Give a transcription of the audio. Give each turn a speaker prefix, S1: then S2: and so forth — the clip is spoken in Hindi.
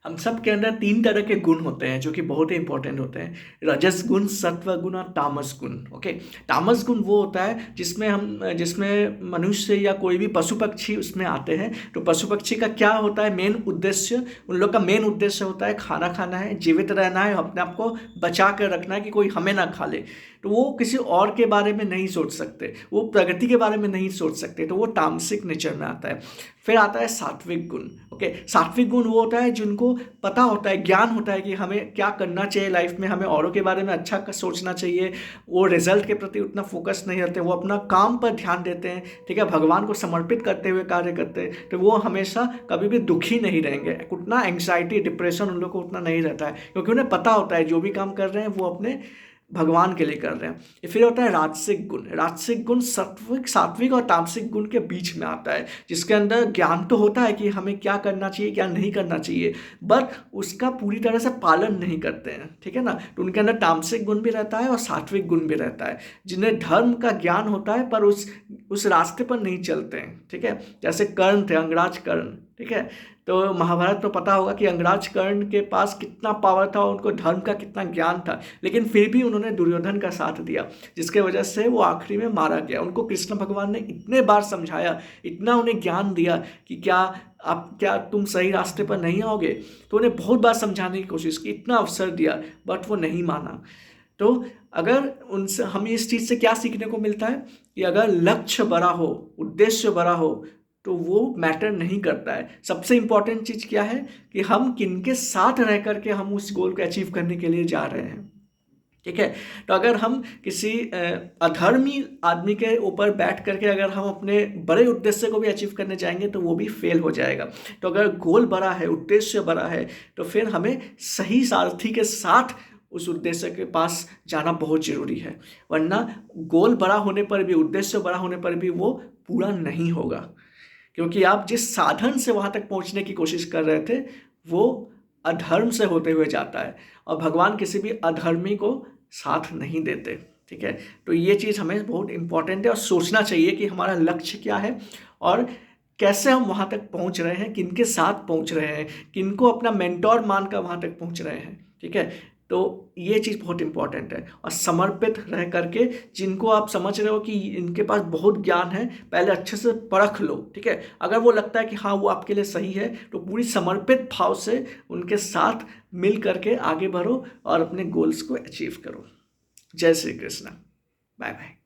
S1: हम सब के अंदर 3 तरह के गुण होते हैं जो कि बहुत ही इंपॉर्टेंट होते हैं, रजस गुण, सत्व गुण और तामस गुण। ओके, तामस गुण वो होता है जिसमें मनुष्य या कोई भी पशु पक्षी उसमें आते हैं। तो पशु पक्षी का क्या होता है मेन उद्देश्य, उन लोग का मेन उद्देश्य होता है खाना खाना है, जीवित रहना है, अपने आप को बचा कर रखना है कि कोई हमें ना खा ले। तो वो किसी और के बारे में नहीं सोच सकते, वो प्रगति के बारे में नहीं सोच सकते, तो वो तामसिक नेचर में आता है। फिर आता है सात्विक गुण। ओके, सात्विक गुण वो होता है जिनको पता होता है, ज्ञान होता है कि हमें क्या करना चाहिए लाइफ में, हमें औरों के बारे में अच्छा सोचना चाहिए। वो रिजल्ट के प्रति उतना फोकस नहीं रहते, वो अपना काम पर ध्यान देते हैं, ठीक है, भगवान को समर्पित करते हुए कार्य करते हैं। तो वो हमेशा कभी भी दुखी नहीं रहेंगे, उतना एंग्जाइटी डिप्रेशन उन लोग को उतना नहीं रहता है, क्योंकि उन्हें पता होता है जो भी काम कर रहे हैं वो अपने भगवान के लिए कर रहे हैं। फिर होता है राजसिक गुण। राजसिक गुण सात्विक और तामसिक गुण के बीच में आता है, जिसके अंदर ज्ञान तो होता है कि हमें क्या करना चाहिए क्या नहीं करना चाहिए, बट उसका पूरी तरह से पालन नहीं करते हैं, ठीक है ना। तो उनके अंदर तामसिक गुण भी रहता है और सात्विक गुण भी रहता है, जिन्हें धर्म का ज्ञान होता है पर उस रास्ते पर नहीं चलते हैं, ठीक है। जैसे कर्ण थे, अंगराज कर्ण, ठीक है। तो महाभारत में पता होगा कि अंगराज कर्ण के पास कितना पावर था, उनको धर्म का कितना ज्ञान था, लेकिन फिर भी उन्होंने दुर्योधन का साथ दिया, जिसके वजह से वो आखिरी में मारा गया। उनको कृष्ण भगवान ने इतने बार समझाया, इतना उन्हें ज्ञान दिया कि क्या तुम सही रास्ते पर नहीं आओगे, तो उन्हें बहुत बार समझाने की कोशिश की, इतना अवसर दिया, बट वो नहीं माना। तो अगर उनसे हमें इस चीज़ से क्या सीखने को मिलता है कि अगर लक्ष्य बड़ा हो, उद्देश्य बड़ा हो, तो वो मैटर नहीं करता है। सबसे इंपॉर्टेंट चीज़ क्या है कि हम किनके साथ रह करके हम उस गोल को अचीव करने के लिए जा रहे हैं, ठीक है। तो अगर हम किसी अधर्मी आदमी के ऊपर बैठ करके अगर हम अपने बड़े उद्देश्य को भी अचीव करने जाएंगे तो वो भी फेल हो जाएगा। तो अगर गोल बड़ा है, उद्देश्य बड़ा है, तो फिर हमें सही सारथी के साथ उस उद्देश्य के पास जाना बहुत ज़रूरी है, वरना गोल बड़ा होने पर भी, उद्देश्य बड़ा होने पर भी वो पूरा नहीं होगा, क्योंकि आप जिस साधन से वहाँ तक पहुँचने की कोशिश कर रहे थे वो अधर्म से होते हुए जाता है, और भगवान किसी भी अधर्मी को साथ नहीं देते, ठीक है। तो ये चीज़ हमें बहुत इंपॉर्टेंट है और सोचना चाहिए कि हमारा लक्ष्य क्या है और कैसे हम वहाँ तक पहुँच रहे हैं, किनके साथ पहुँच रहे हैं, किनको अपना मेंटोर मानकर वहाँ तक पहुँच रहे हैं, ठीक है। तो ये चीज़ बहुत इंपॉर्टेंट है, और समर्पित रह करके जिनको आप समझ रहे हो कि इनके पास बहुत ज्ञान है, पहले अच्छे से परख लो, ठीक है। अगर वो लगता है कि हाँ वो आपके लिए सही है, तो पूरी समर्पित भाव से उनके साथ मिल करके आगे बढ़ो और अपने गोल्स को अचीव करो। जय श्री कृष्ण। Bye bye.